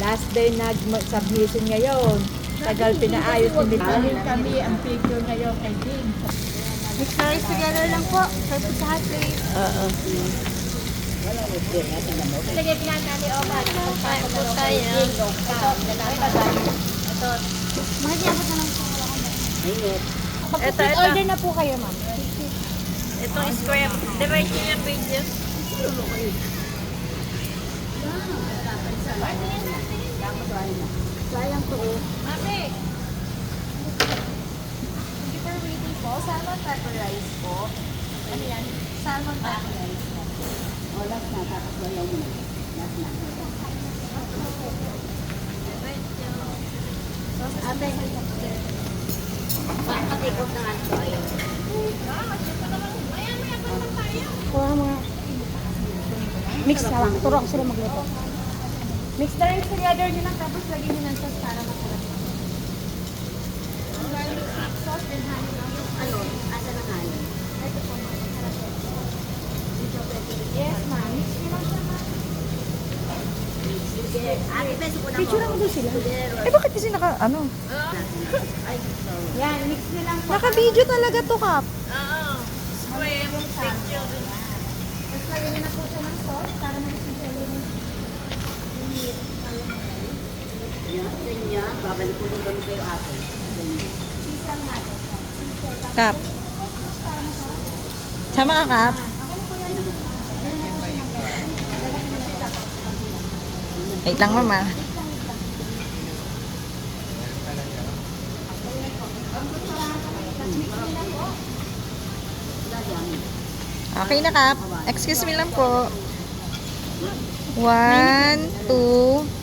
Last day nag-submission ngayon. Tagal pinaayos ni Mila. Kami ang picture ngayon kay Jing. Mix na rice together lang po. Serve po sa hot plate. Oo. Lagay pinaka ni Oman. Kain po tayo. Ito. Makikiabot na lang po. Ito. Order na po kayo, ma'am. Itong square. Divide nyo yung video. Sayang po. Mami! Thank you for waiting po. Salmon pepper rice po. Ano yan? Salmon pepper rice po. O, last na. Tapos wala mo na. Last na. Ate. Patikot na nga ito. Ayun. Kuha mga. Mix na lang. Turo ako sila magluto. Mix the rice together nyo lang. Tapos lagyan nyo ng sauce para masarap. Garlic sauce and honey lang. Ano? Asa na nga yun? Ito po, ma'am. Masarap po. Yes, ma'am. Mix nyo lang siya, ma'am. Ate, beso ko na Picture lang doon sila. Eh, bakit kasi ano? Ay, sorry. Yan, mix nyo lang po. Naka-video talaga to, Kap. Oo. Square picture. Tapos lagyan nyo na po siya ng sauce para mag-sinjelo yung Yan. Babalik ko din kami kayo ate. cheese lang natin. Kap. Sama ka, Kap. Wait lang, mama. Okay na, Kap. Excuse me lang po. 1, 2,